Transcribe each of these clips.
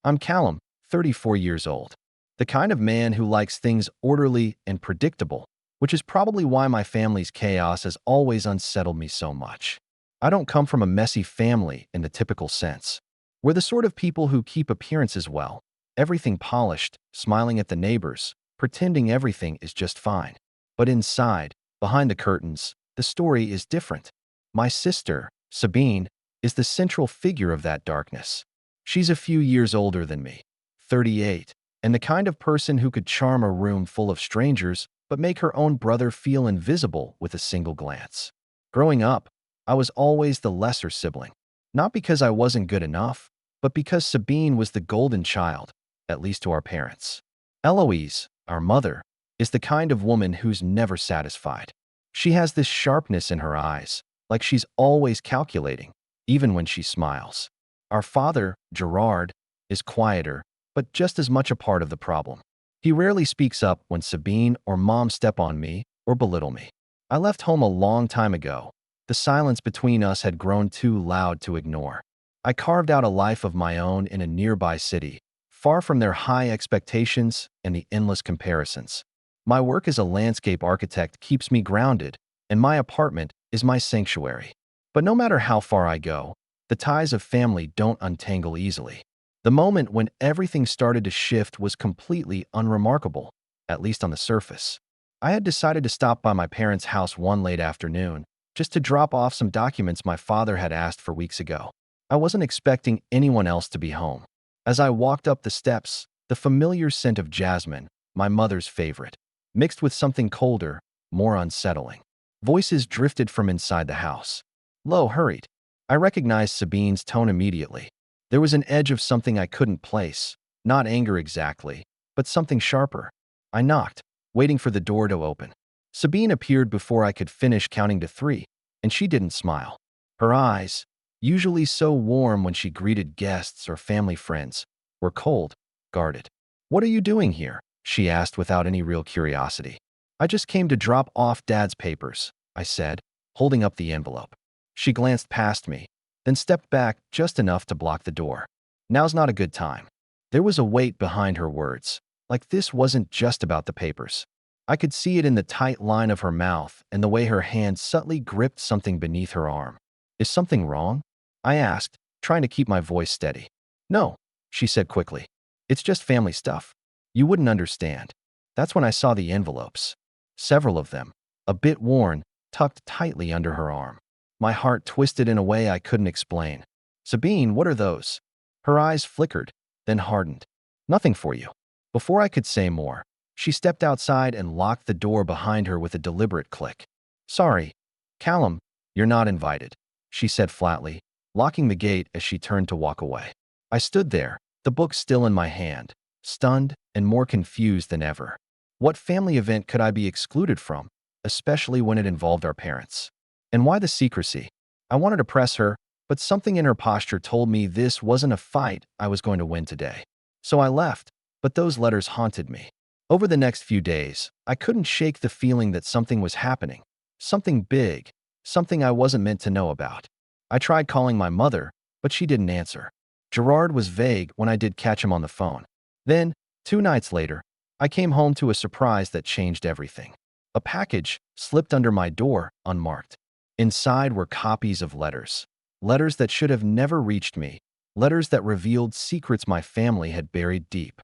I'm Callum, 34 years old. The kind of man who likes things orderly and predictable, which is probably why my family's chaos has always unsettled me so much. I don't come from a messy family in the typical sense. We're the sort of people who keep appearances well, everything polished, smiling at the neighbors, pretending everything is just fine. But inside, behind the curtains, the story is different. My sister, Sabine, is the central figure of that darkness. She's a few years older than me, 38, and the kind of person who could charm a room full of strangers but make her own brother feel invisible with a single glance. Growing up, I was always the lesser sibling, not because I wasn't good enough, but because Sabine was the golden child, at least to our parents. Eloise, our mother, is the kind of woman who's never satisfied. She has this sharpness in her eyes, like she's always calculating, even when she smiles. Our father, Gerard, is quieter, but just as much a part of the problem. He rarely speaks up when Sabine or Mom step on me or belittle me. I left home a long time ago. The silence between us had grown too loud to ignore. I carved out a life of my own in a nearby city, far from their high expectations and the endless comparisons. My work as a landscape architect keeps me grounded, and my apartment is my sanctuary. But no matter how far I go, the ties of family don't untangle easily. The moment when everything started to shift was completely unremarkable, at least on the surface. I had decided to stop by my parents' house one late afternoon, just to drop off some documents my father had asked for weeks ago. I wasn't expecting anyone else to be home. As I walked up the steps, the familiar scent of jasmine, my mother's favorite, mixed with something colder, more unsettling. Voices drifted from inside the house. Lo hurried. I recognized Sabine's tone immediately. There was an edge of something I couldn't place, not anger exactly, but something sharper. I knocked, waiting for the door to open. Sabine appeared before I could finish counting to 3, and she didn't smile. Her eyes, usually so warm when she greeted guests or family friends, were cold, guarded. "What are you doing here?" she asked without any real curiosity. "I just came to drop off Dad's papers," I said, holding up the envelope. She glanced past me, then stepped back just enough to block the door. "Now's not a good time." There was a weight behind her words, like this wasn't just about the papers. I could see it in the tight line of her mouth and the way her hand subtly gripped something beneath her arm. "Is something wrong?" I asked, trying to keep my voice steady. "No," she said quickly. "It's just family stuff. You wouldn't understand." That's when I saw the envelopes. Several of them, a bit worn, tucked tightly under her arm. My heart twisted in a way I couldn't explain. "Sabine, what are those?" Her eyes flickered, then hardened. "Nothing for you." Before I could say more, she stepped outside and locked the door behind her with a deliberate click. "Sorry, Callum, you're not invited," she said flatly, locking the gate as she turned to walk away. I stood there, the book still in my hand, stunned and more confused than ever. What family event could I be excluded from, especially when it involved our parents? And why the secrecy? I wanted to press her, but something in her posture told me this wasn't a fight I was going to win today. So I left, but those letters haunted me. Over the next few days, I couldn't shake the feeling that something was happening. Something big, something I wasn't meant to know about. I tried calling my mother, but she didn't answer. Gerard was vague when I did catch him on the phone. Then, 2 nights later, I came home to a surprise that changed everything. A package slipped under my door, unmarked. Inside were copies of letters. Letters that should have never reached me. Letters that revealed secrets my family had buried deep.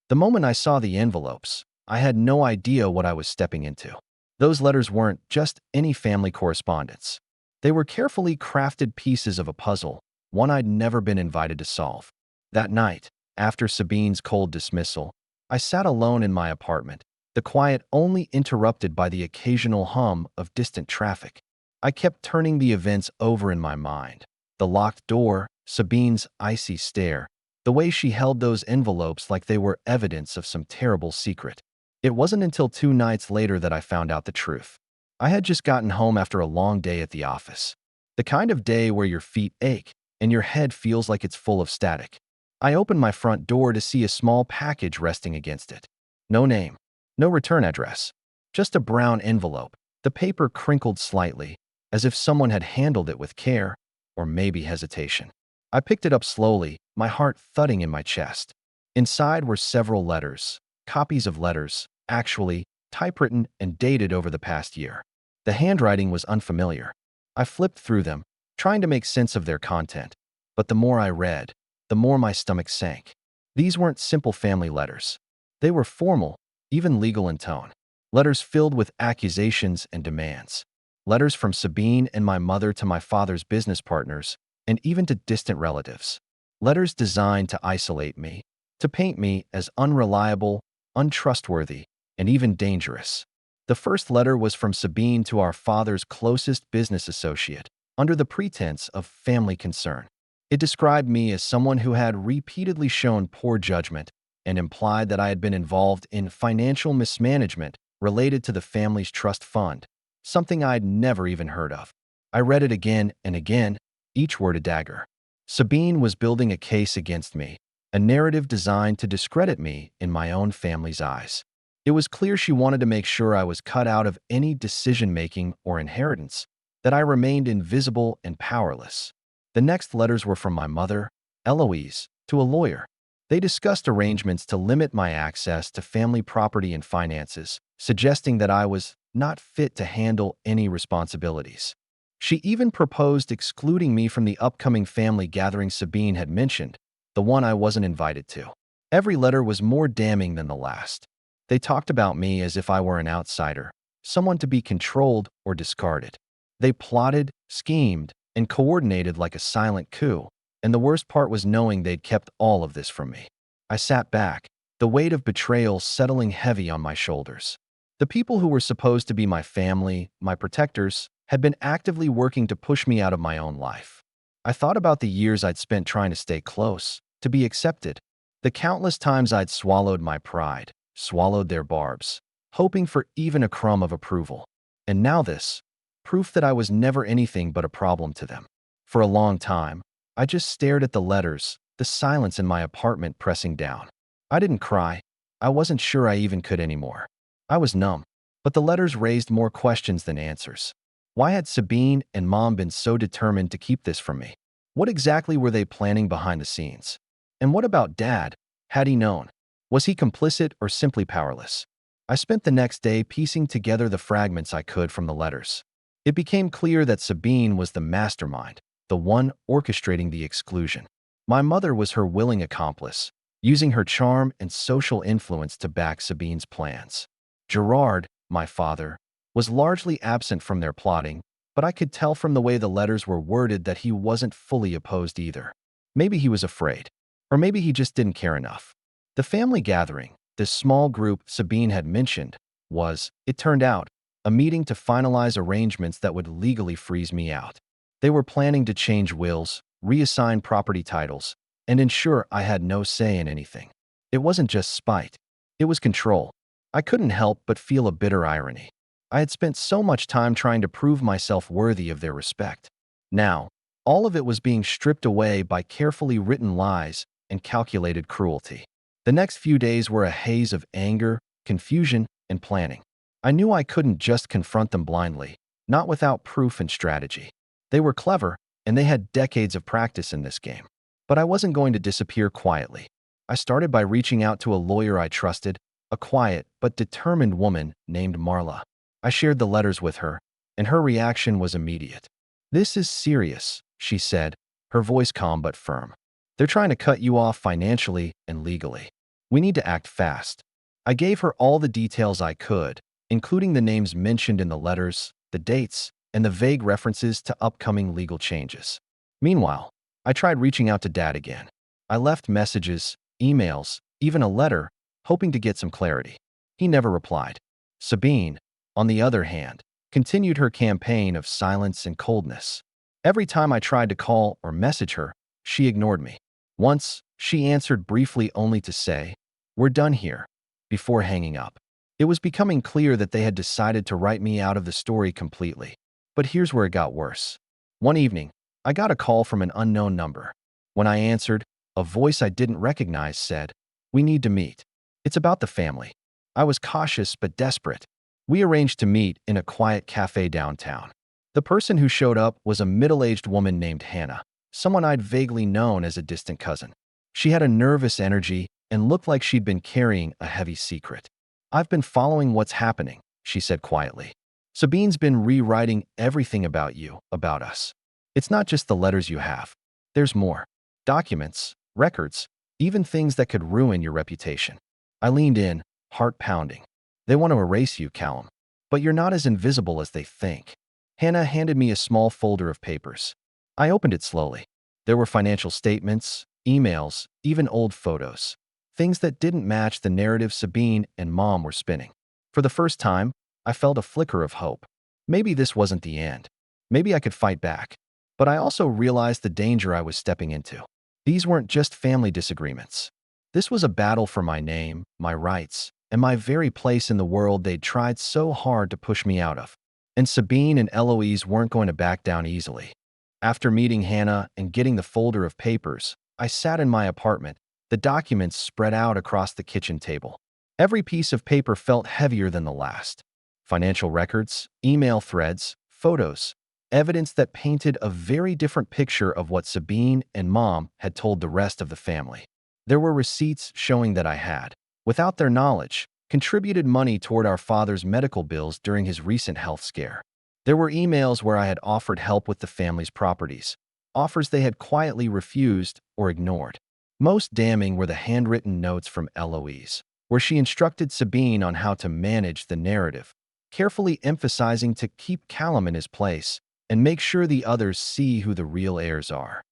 The moment I saw the envelopes, I had no idea what I was stepping into. Those letters weren't just any family correspondence. They were carefully crafted pieces of a puzzle, one I'd never been invited to solve. That night, after Sabine's cold dismissal, I sat alone in my apartment, the quiet only interrupted by the occasional hum of distant traffic. I kept turning the events over in my mind. The locked door, Sabine's icy stare, the way she held those envelopes like they were evidence of some terrible secret. It wasn't until 2 nights later that I found out the truth. I had just gotten home after a long day at the office. The kind of day where your feet ache and your head feels like it's full of static. I opened my front door to see a small package resting against it. No name, no return address, just a brown envelope, the paper crinkled slightly, as if someone had handled it with care, or maybe hesitation. I picked it up slowly, my heart thudding in my chest. Inside were several letters, copies of letters, actually, typewritten and dated over the past year. The handwriting was unfamiliar. I flipped through them, trying to make sense of their content. But the more I read, the more my stomach sank. These weren't simple family letters. They were formal, even legal in tone. Letters filled with accusations and demands. Letters from Sabine and my mother to my father's business partners, and even to distant relatives. Letters designed to isolate me, to paint me as unreliable, untrustworthy, and even dangerous. The first letter was from Sabine to our father's closest business associate, under the pretense of family concern. It described me as someone who had repeatedly shown poor judgment and implied that I had been involved in financial mismanagement related to the family's trust fund, something I'd never even heard of. I read it again and again, each word a dagger. Sabine was building a case against me, a narrative designed to discredit me in my own family's eyes. It was clear she wanted to make sure I was cut out of any decision-making or inheritance, that I remained invisible and powerless. The next letters were from my mother, Eloise, to a lawyer. They discussed arrangements to limit my access to family property and finances, suggesting that I was not fit to handle any responsibilities. She even proposed excluding me from the upcoming family gathering Sabine had mentioned, the one I wasn't invited to. Every letter was more damning than the last. They talked about me as if I were an outsider, someone to be controlled or discarded. They plotted, schemed, and coordinated like a silent coup, and the worst part was knowing they'd kept all of this from me. I sat back, the weight of betrayal settling heavy on my shoulders. The people who were supposed to be my family, my protectors, had been actively working to push me out of my own life. I thought about the years I'd spent trying to stay close, to be accepted, the countless times I'd swallowed my pride, swallowed their barbs, hoping for even a crumb of approval. And now this, proof that I was never anything but a problem to them. For a long time, I just stared at the letters, the silence in my apartment pressing down. I didn't cry. I wasn't sure I even could anymore. I was numb, but the letters raised more questions than answers. Why had Sabine and Mom been so determined to keep this from me? What exactly were they planning behind the scenes? And what about Dad? Had he known? Was he complicit or simply powerless? I spent the next day piecing together the fragments I could from the letters. It became clear that Sabine was the mastermind, the one orchestrating the exclusion. My mother was her willing accomplice, using her charm and social influence to back Sabine's plans. Gerard, my father, was largely absent from their plotting, but I could tell from the way the letters were worded that he wasn't fully opposed either. Maybe he was afraid, or maybe he just didn't care enough. The family gathering, this small group Sabine had mentioned, was, it turned out, a meeting to finalize arrangements that would legally freeze me out. They were planning to change wills, reassign property titles, and ensure I had no say in anything. It wasn't just spite. It was control. I couldn't help but feel a bitter irony. I had spent so much time trying to prove myself worthy of their respect. Now, all of it was being stripped away by carefully written lies and calculated cruelty. The next few days were a haze of anger, confusion, and planning. I knew I couldn't just confront them blindly, not without proof and strategy. They were clever, and they had decades of practice in this game. But I wasn't going to disappear quietly. I started by reaching out to a lawyer I trusted, a quiet but determined woman named Marla. I shared the letters with her, and her reaction was immediate. "This is serious," she said, her voice calm but firm. "They're trying to cut you off financially and legally. We need to act fast." I gave her all the details I could, including the names mentioned in the letters, the dates, and the vague references to upcoming legal changes. Meanwhile, I tried reaching out to Dad again. I left messages, emails, even a letter, hoping to get some clarity. He never replied. Sabine, on the other hand, continued her campaign of silence and coldness. Every time I tried to call or message her, she ignored me. Once, she answered briefly only to say, "We're done here," before hanging up. It was becoming clear that they had decided to write me out of the story completely. But here's where it got worse. One evening, I got a call from an unknown number. When I answered, a voice I didn't recognize said, "We need to meet. It's about the family." I was cautious but desperate. We arranged to meet in a quiet cafe downtown. The person who showed up was a middle-aged woman named Hannah. someone I'd vaguely known as a distant cousin. She had a nervous energy and looked like she'd been carrying a heavy secret. "I've been following what's happening," she said quietly. "Sabine's been rewriting everything about you, about us. It's not just the letters you have. There's more. Documents, records, even things that could ruin your reputation." I leaned in, heart pounding. "They want to erase you, Callum. But you're not as invisible as they think." Hannah handed me a small folder of papers. I opened it slowly. There were financial statements, emails, even old photos. Things that didn't match the narrative Sabine and Mom were spinning. For the first time, I felt a flicker of hope. Maybe this wasn't the end. Maybe I could fight back. But I also realized the danger I was stepping into. These weren't just family disagreements. This was a battle for my name, my rights, and my very place in the world they'd tried so hard to push me out of. And Sabine and Eloise weren't going to back down easily. After meeting Hannah and getting the folder of papers, I sat in my apartment, the documents spread out across the kitchen table. Every piece of paper felt heavier than the last. Financial records, email threads, photos, evidence that painted a very different picture of what Sabine and Mom had told the rest of the family. There were receipts showing that I had, without their knowledge, contributed money toward our father's medical bills during his recent health scare. There were emails where I had offered help with the family's properties, offers they had quietly refused or ignored. Most damning were the handwritten notes from Eloise, where she instructed Sabine on how to manage the narrative, carefully emphasizing to keep Callum in his place and make sure the others see who the real heirs are.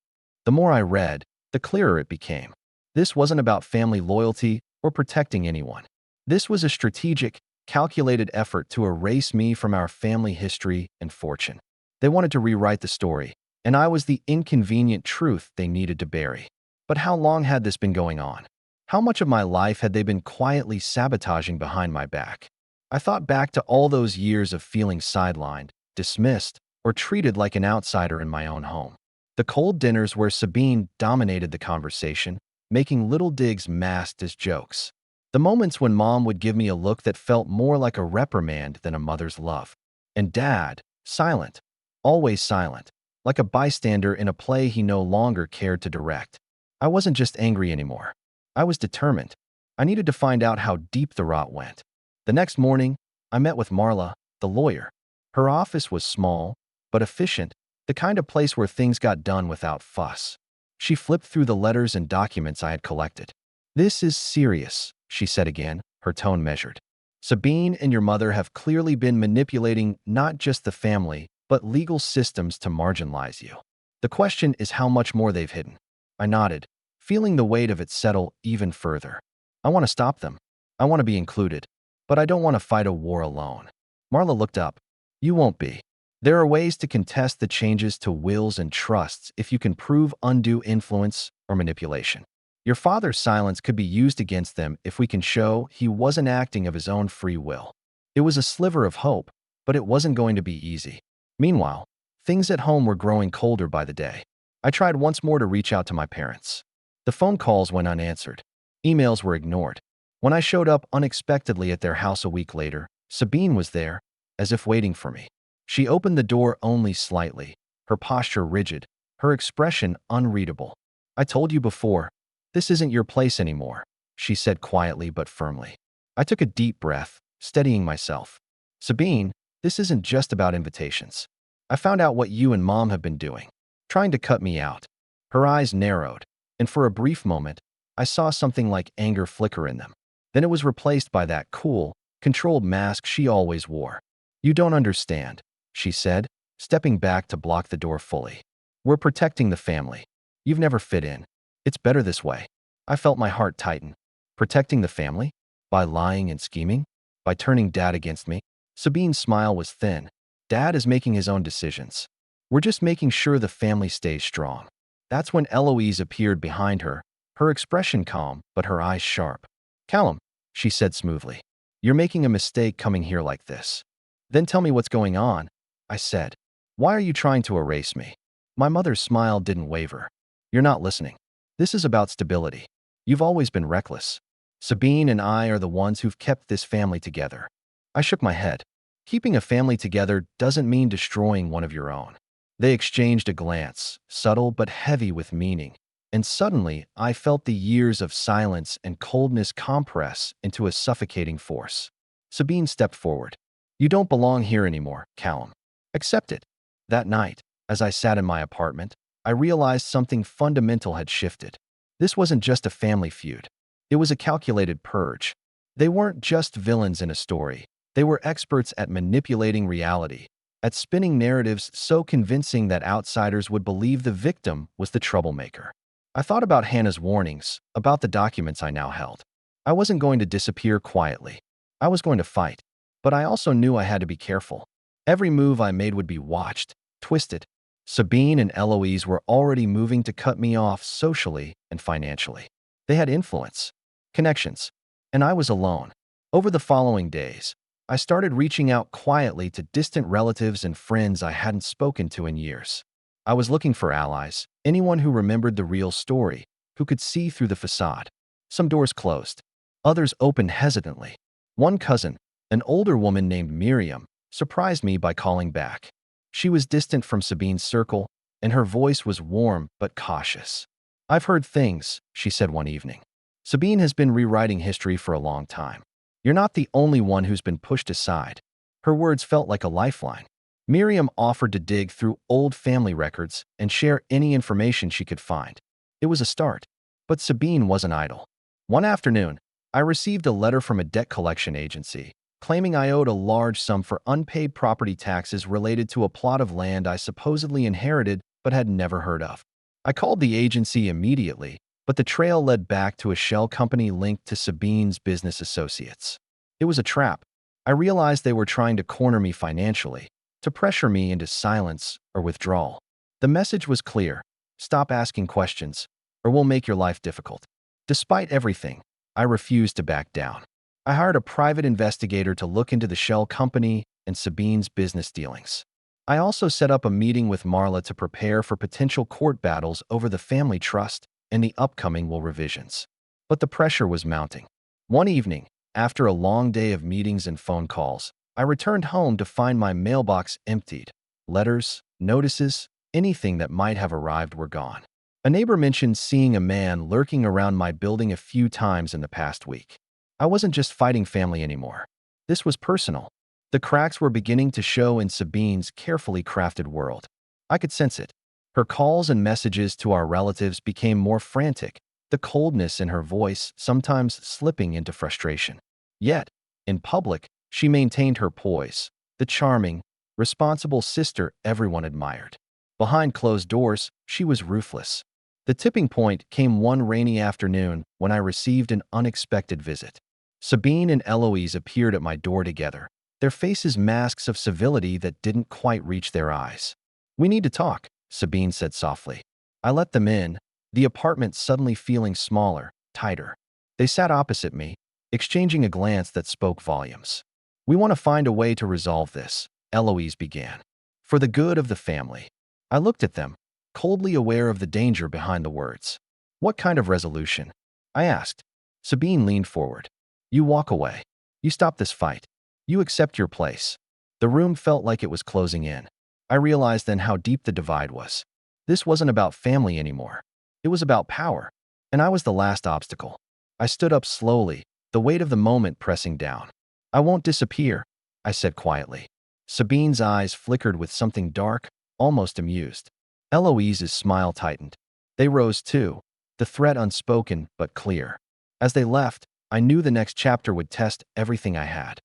The more I read, the clearer it became. This wasn't about family loyalty or protecting anyone. This was a strategic, calculated effort to erase me from our family history and fortune. They wanted to rewrite the story, and I was the inconvenient truth they needed to bury. But how long had this been going on? How much of my life had they been quietly sabotaging behind my back? I thought back to all those years of feeling sidelined, dismissed, or treated like an outsider in my own home. The cold dinners where Sabine dominated the conversation, making little digs masked as jokes. The moments when Mom would give me a look that felt more like a reprimand than a mother's love. And Dad, silent, always silent, like a bystander in a play he no longer cared to direct. I wasn't just angry anymore. I was determined. I needed to find out how deep the rot went. The next morning, I met with Marla, the lawyer. Her office was small, but efficient, the kind of place where things got done without fuss. She flipped through the letters and documents I had collected. "This is serious," she said again, her tone measured. "Sabine and your mother have clearly been manipulating not just the family, but legal systems to marginalize you. The question is how much more they've hidden." I nodded, feeling the weight of it settle even further. "I want to stop them. I want to be included. But I don't want to fight a war alone." Marla looked up. "You won't be. There are ways to contest the changes to wills and trusts if you can prove undue influence or manipulation. Your father's silence could be used against them if we can show he wasn't acting of his own free will." It was a sliver of hope, but it wasn't going to be easy. Meanwhile, things at home were growing colder by the day. I tried once more to reach out to my parents. The phone calls went unanswered. Emails were ignored. When I showed up unexpectedly at their house a week later, Sabine was there, as if waiting for me. She opened the door only slightly, her posture rigid, her expression unreadable. "I told you before, this isn't your place anymore," she said quietly but firmly. I took a deep breath, steadying myself. "Sabine, this isn't just about invitations. I found out what you and Mom have been doing, trying to cut me out." Her eyes narrowed, and for a brief moment, I saw something like anger flicker in them. Then it was replaced by that cool, controlled mask she always wore. "You don't understand," she said, stepping back to block the door fully. "We're protecting the family. You've never fit in. It's better this way." I felt my heart tighten. Protecting the family? By lying and scheming? By turning Dad against me? Sabine's smile was thin. "Dad is making his own decisions. We're just making sure the family stays strong." That's when Eloise appeared behind her, her expression calm, but her eyes sharp. "Callum," she said smoothly, "you're making a mistake coming here like this." "Then tell me what's going on," I said. "Why are you trying to erase me?" My mother's smile didn't waver. "You're not listening. This is about stability. You've always been reckless. Sabine and I are the ones who've kept this family together." I shook my head. "Keeping a family together doesn't mean destroying one of your own." They exchanged a glance, subtle but heavy with meaning, and suddenly I felt the years of silence and coldness compress into a suffocating force. Sabine stepped forward. "You don't belong here anymore, Callum. Accept it." That night, as I sat in my apartment, I realized something fundamental had shifted. This wasn't just a family feud. It was a calculated purge. They weren't just villains in a story. They were experts at manipulating reality, at spinning narratives so convincing that outsiders would believe the victim was the troublemaker. I thought about Hannah's warnings, about the documents I now held. I wasn't going to disappear quietly. I was going to fight. But I also knew I had to be careful. Every move I made would be watched, twisted. Sabine and Eloise were already moving to cut me off socially and financially. They had influence, connections, and I was alone. Over the following days, I started reaching out quietly to distant relatives and friends I hadn't spoken to in years. I was looking for allies, anyone who remembered the real story, who could see through the facade. Some doors closed. Others opened hesitantly. One cousin, an older woman named Miriam, surprised me by calling back. She was distant from Sabine's circle, and her voice was warm but cautious. "I've heard things," she said one evening. "Sabine has been rewriting history for a long time. You're not the only one who's been pushed aside." Her words felt like a lifeline. Miriam offered to dig through old family records and share any information she could find. It was a start, but Sabine wasn't idle. One afternoon, I received a letter from a debt collection agency, claiming I owed a large sum for unpaid property taxes related to a plot of land I supposedly inherited but had never heard of. I called the agency immediately, but the trail led back to a shell company linked to Sabine's business associates. It was a trap. I realized they were trying to corner me financially, to pressure me into silence or withdrawal. The message was clear: stop asking questions, or we'll make your life difficult. Despite everything, I refused to back down. I hired a private investigator to look into the shell company and Sabine's business dealings. I also set up a meeting with Marla to prepare for potential court battles over the family trust and the upcoming will revisions. But the pressure was mounting. One evening, after a long day of meetings and phone calls, I returned home to find my mailbox emptied. Letters, notices, anything that might have arrived were gone. A neighbor mentioned seeing a man lurking around my building a few times in the past week. I wasn't just fighting family anymore. This was personal. The cracks were beginning to show in Sabine's carefully crafted world. I could sense it. Her calls and messages to our relatives became more frantic, the coldness in her voice sometimes slipping into frustration. Yet, in public, she maintained her poise, the charming, responsible sister everyone admired. Behind closed doors, she was ruthless. The tipping point came one rainy afternoon when I received an unexpected visit. Sabine and Eloise appeared at my door together, their faces masks of civility that didn't quite reach their eyes. "We need to talk," Sabine said softly. I let them in, the apartment suddenly feeling smaller, tighter. They sat opposite me, exchanging a glance that spoke volumes. "We want to find a way to resolve this," Eloise began. "For the good of the family." I looked at them, coldly aware of the danger behind the words. "What kind of resolution?" I asked. Sabine leaned forward. "You walk away. You stop this fight. You accept your place." The room felt like it was closing in. I realized then how deep the divide was. This wasn't about family anymore. It was about power, and I was the last obstacle. I stood up slowly, the weight of the moment pressing down. "I won't disappear," I said quietly. Sabine's eyes flickered with something dark, almost amused. Eloise's smile tightened. They rose too, the threat unspoken but clear. As they left, I knew the next chapter would test everything I had.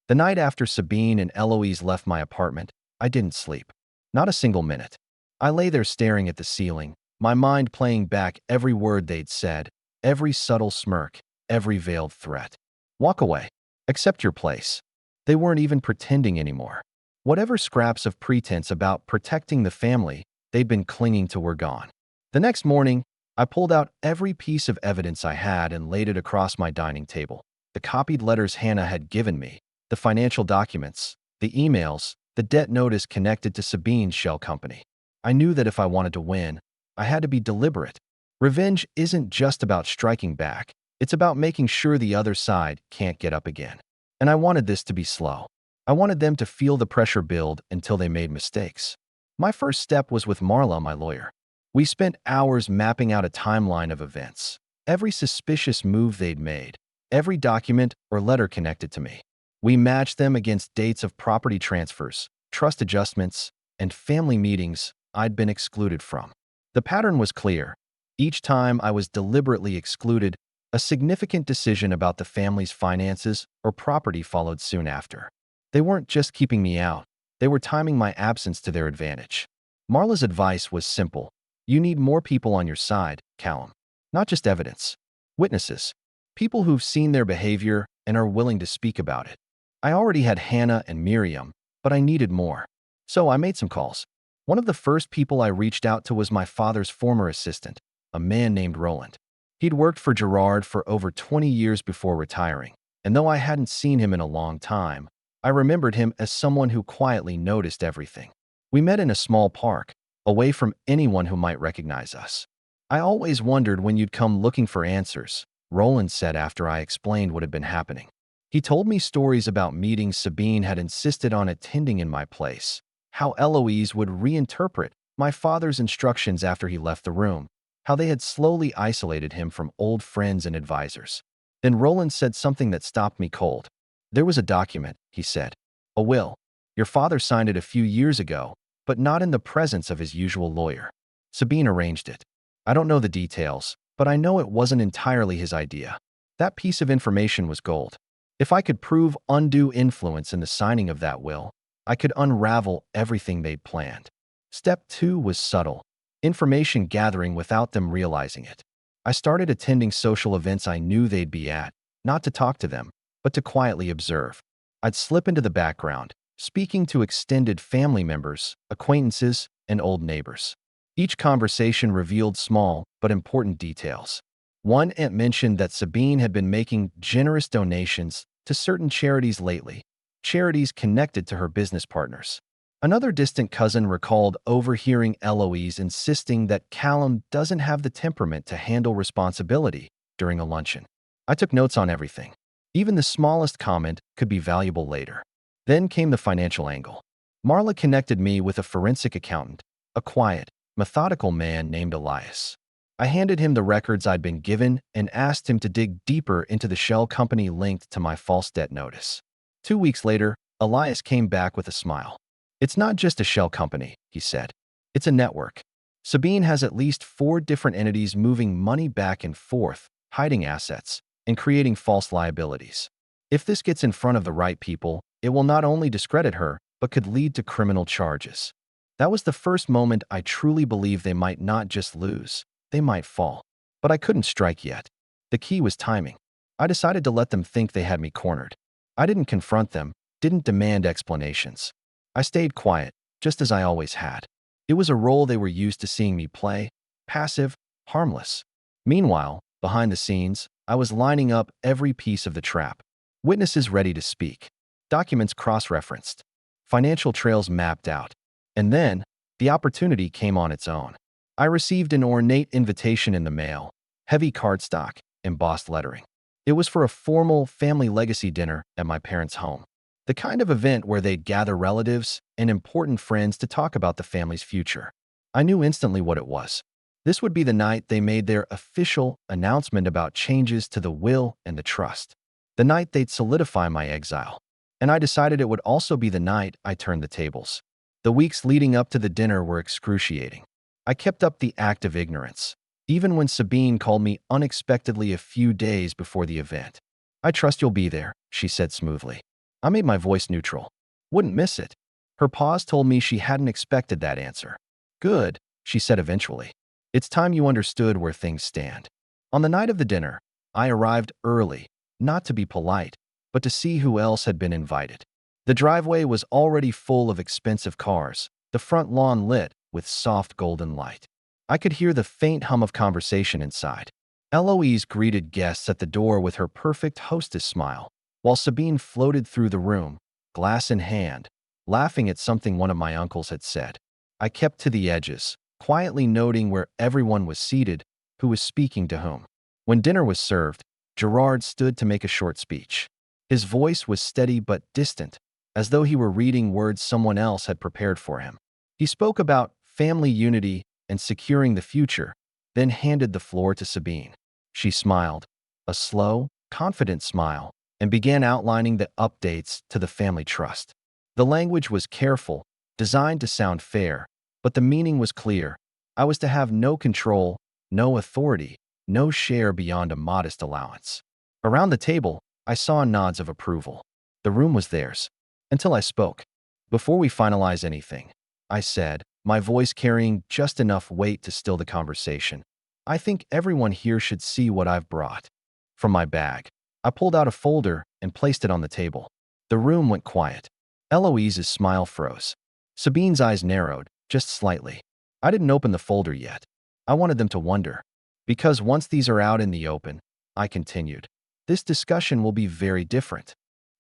The night after Sabine and Eloise left my apartment, I didn't sleep. Not a single minute. I lay there staring at the ceiling, my mind playing back every word they'd said, every subtle smirk, every veiled threat. Walk away. Accept your place. They weren't even pretending anymore. Whatever scraps of pretense about protecting the family they'd been clinging to were gone. The next morning, I pulled out every piece of evidence I had and laid it across my dining table. The copied letters Hannah had given me, the financial documents, the emails, the debt notice connected to Sabine's shell company. I knew that if I wanted to win, I had to be deliberate. Revenge isn't just about striking back. It's about making sure the other side can't get up again. And I wanted this to be slow. I wanted them to feel the pressure build until they made mistakes. My first step was with Marla, my lawyer. We spent hours mapping out a timeline of events, every suspicious move they'd made, every document or letter connected to me. We matched them against dates of property transfers, trust adjustments, and family meetings I'd been excluded from. The pattern was clear. Each time I was deliberately excluded, a significant decision about the family's finances or property followed soon after. They weren't just keeping me out, they were timing my absence to their advantage. Marla's advice was simple. You need more people on your side, Callum. Not just evidence. Witnesses. People who've seen their behavior and are willing to speak about it. I already had Hannah and Miriam, but I needed more. So I made some calls. One of the first people I reached out to was my father's former assistant, a man named Roland. He'd worked for Gerard for over 20 years before retiring, and though I hadn't seen him in a long time, I remembered him as someone who quietly noticed everything. We met in a small park, away from anyone who might recognize us. I always wondered when you'd come looking for answers, Roland said after I explained what had been happening. He told me stories about meetings Sabine had insisted on attending in my place, how Eloise would reinterpret my father's instructions after he left the room, how they had slowly isolated him from old friends and advisors. Then Roland said something that stopped me cold. There was a document, he said. A will. Your father signed it a few years ago, but not in the presence of his usual lawyer. Sabine arranged it. I don't know the details, but I know it wasn't entirely his idea. That piece of information was gold. If I could prove undue influence in the signing of that will, I could unravel everything they'd planned. Step 2 was subtle. Information gathering without them realizing it. I started attending social events I knew they'd be at, not to talk to them, but to quietly observe. I'd slip into the background, speaking to extended family members, acquaintances, and old neighbors. Each conversation revealed small but important details. One aunt mentioned that Sabine had been making generous donations to certain charities lately, charities connected to her business partners. Another distant cousin recalled overhearing Eloise insisting that Callum doesn't have the temperament to handle responsibility during a luncheon. I took notes on everything. Even the smallest comment could be valuable later. Then came the financial angle. Marla connected me with a forensic accountant, a quiet, methodical man named Elias. I handed him the records I'd been given and asked him to dig deeper into the shell company linked to my false debt notice. 2 weeks later, Elias came back with a smile. It's not just a shell company, he said. It's a network. Sabine has at least 4 different entities moving money back and forth, hiding assets, and creating false liabilities. If this gets in front of the right people, it will not only discredit her, but could lead to criminal charges. That was the first moment I truly believed they might not just lose, they might fall. But I couldn't strike yet. The key was timing. I decided to let them think they had me cornered. I didn't confront them, didn't demand explanations. I stayed quiet, just as I always had. It was a role they were used to seeing me play, passive, harmless. Meanwhile, behind the scenes, I was lining up every piece of the trap. Witnesses ready to speak. Documents cross-referenced. Financial trails mapped out. And then, the opportunity came on its own. I received an ornate invitation in the mail, heavy cardstock, embossed lettering. It was for a formal family legacy dinner at my parents' home. The kind of event where they'd gather relatives and important friends to talk about the family's future. I knew instantly what it was. This would be the night they made their official announcement about changes to the will and the trust. The night they'd solidify my exile. And I decided it would also be the night I turned the tables. The weeks leading up to the dinner were excruciating. I kept up the act of ignorance, even when Sabine called me unexpectedly a few days before the event. I trust you'll be there, she said smoothly. I made my voice neutral. Wouldn't miss it. Her pause told me she hadn't expected that answer. Good, she said eventually. It's time you understood where things stand. On the night of the dinner, I arrived early, not to be polite, but to see who else had been invited. The driveway was already full of expensive cars, the front lawn lit with soft golden light. I could hear the faint hum of conversation inside. Eloise greeted guests at the door with her perfect hostess smile, while Sabine floated through the room, glass in hand, laughing at something one of my uncles had said. I kept to the edges, quietly noting where everyone was seated, who was speaking to whom. When dinner was served, Gerard stood to make a short speech. His voice was steady but distant, as though he were reading words someone else had prepared for him. He spoke about family unity and securing the future, then handed the floor to Sabine. She smiled, a slow, confident smile, and began outlining the updates to the family trust. The language was careful, designed to sound fair, but the meaning was clear. I was to have no control, no authority, no share beyond a modest allowance. Around the table, I saw nods of approval. The room was theirs. Until I spoke. Before we finalize anything, I said, my voice carrying just enough weight to still the conversation. I think everyone here should see what I've brought. From my bag, I pulled out a folder and placed it on the table. The room went quiet. Eloise's smile froze. Sabine's eyes narrowed, just slightly. I didn't open the folder yet. I wanted them to wonder. Because once these are out in the open, I continued, this discussion will be very different.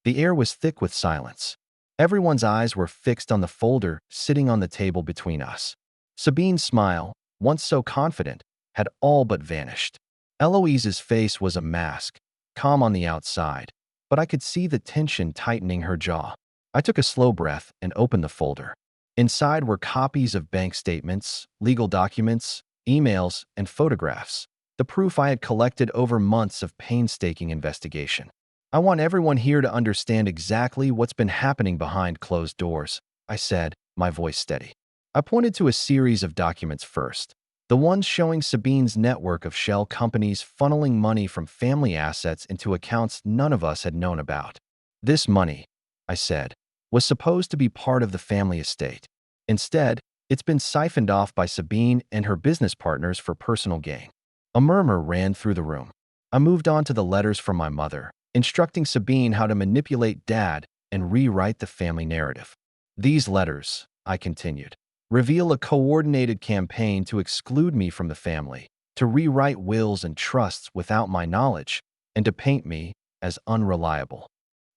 The air was thick with silence. Everyone's eyes were fixed on the folder sitting on the table between us. Sabine's smile, once so confident, had all but vanished. Eloise's face was a mask, calm on the outside, but I could see the tension tightening her jaw. I took a slow breath and opened the folder. Inside were copies of bank statements, legal documents, emails, and photographs, the proof I had collected over months of painstaking investigation. I want everyone here to understand exactly what's been happening behind closed doors, I said, my voice steady. I pointed to a series of documents first, the ones showing Sabine's network of shell companies funneling money from family assets into accounts none of us had known about. This money, I said, was supposed to be part of the family estate. Instead, it's been siphoned off by Sabine and her business partners for personal gain. A murmur ran through the room. I moved on to the letters from my mother, instructing Sabine how to manipulate Dad and rewrite the family narrative. These letters, I continued, reveal a coordinated campaign to exclude me from the family, to rewrite wills and trusts without my knowledge, and to paint me as unreliable.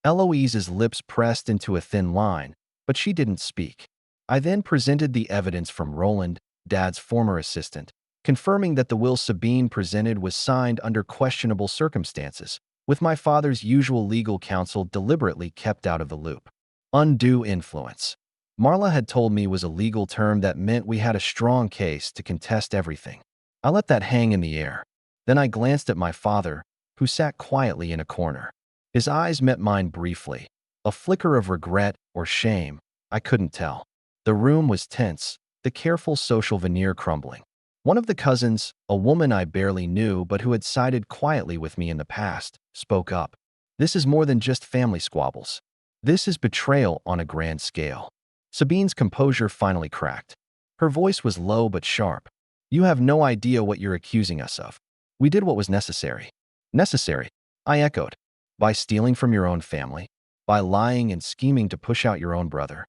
Eloise's lips pressed into a thin line, but she didn't speak. I then presented the evidence from Roland, Dad's former assistant, confirming that the will Sabine presented was signed under questionable circumstances, with my father's usual legal counsel deliberately kept out of the loop. Undue influence. Marla had told me was a legal term that meant we had a strong case to contest everything. I let that hang in the air. Then I glanced at my father, who sat quietly in a corner. His eyes met mine briefly. A flicker of regret or shame, I couldn't tell. The room was tense, the careful social veneer crumbling. One of the cousins, a woman I barely knew but who had sided quietly with me in the past, spoke up. This is more than just family squabbles. This is betrayal on a grand scale. Sabine's composure finally cracked. Her voice was low but sharp. You have no idea what you're accusing us of. We did what was necessary. Necessary, I echoed. By stealing from your own family? By lying and scheming to push out your own brother?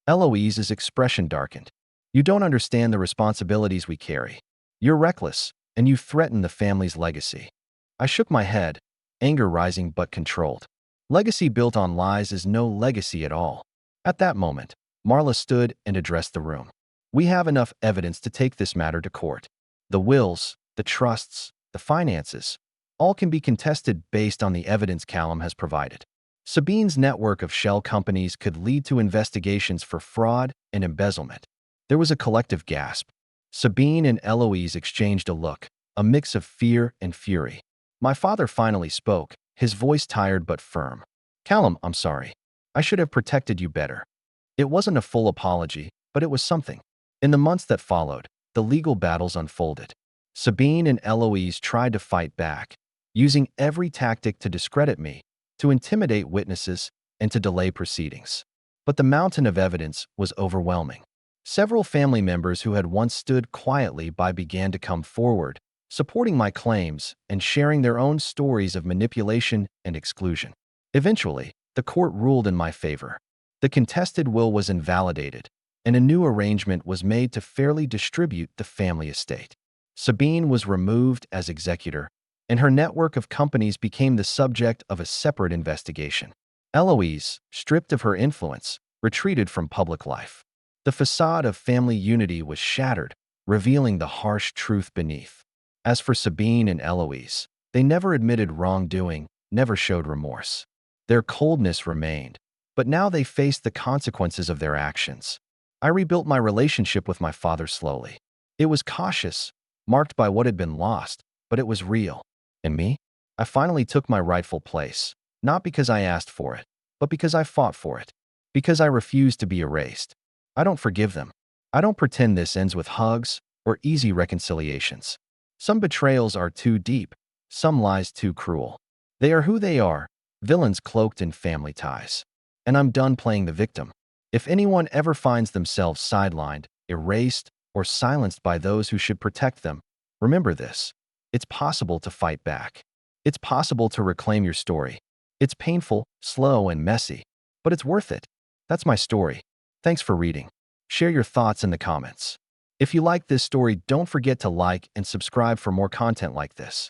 Eloise's expression darkened. You don't understand the responsibilities we carry. You're reckless, and you threaten the family's legacy. I shook my head, anger rising but controlled. Legacy built on lies is no legacy at all. At that moment, Marla stood and addressed the room. We have enough evidence to take this matter to court. The wills, the trusts, the finances, all can be contested based on the evidence Callum has provided. Sabine's network of shell companies could lead to investigations for fraud and embezzlement. There was a collective gasp. Sabine and Eloise exchanged a look, a mix of fear and fury. My father finally spoke, his voice tired but firm. Callum, I'm sorry. I should have protected you better. It wasn't a full apology, but it was something. In the months that followed, the legal battles unfolded. Sabine and Eloise tried to fight back, using every tactic to discredit me, to intimidate witnesses, and to delay proceedings. But the mountain of evidence was overwhelming. Several family members who had once stood quietly by began to come forward, supporting my claims and sharing their own stories of manipulation and exclusion. Eventually, the court ruled in my favor. The contested will was invalidated, and a new arrangement was made to fairly distribute the family estate. Sabine was removed as executor, and her network of companies became the subject of a separate investigation. Eloise, stripped of her influence, retreated from public life. The facade of family unity was shattered, revealing the harsh truth beneath. As for Sabine and Eloise, they never admitted wrongdoing, never showed remorse. Their coldness remained, but now they faced the consequences of their actions. I rebuilt my relationship with my father slowly. It was cautious, marked by what had been lost, but it was real. And me? I finally took my rightful place, not because I asked for it, but because I fought for it, because I refused to be erased. I don't forgive them. I don't pretend this ends with hugs or easy reconciliations. Some betrayals are too deep, some lies too cruel. They are who they are, villains cloaked in family ties. And I'm done playing the victim. If anyone ever finds themselves sidelined, erased, or silenced by those who should protect them, remember this. It's possible to fight back. It's possible to reclaim your story. It's painful, slow, and messy, but it's worth it. That's my story. Thanks for reading. Share your thoughts in the comments. If you like this story, don't forget to like and subscribe for more content like this.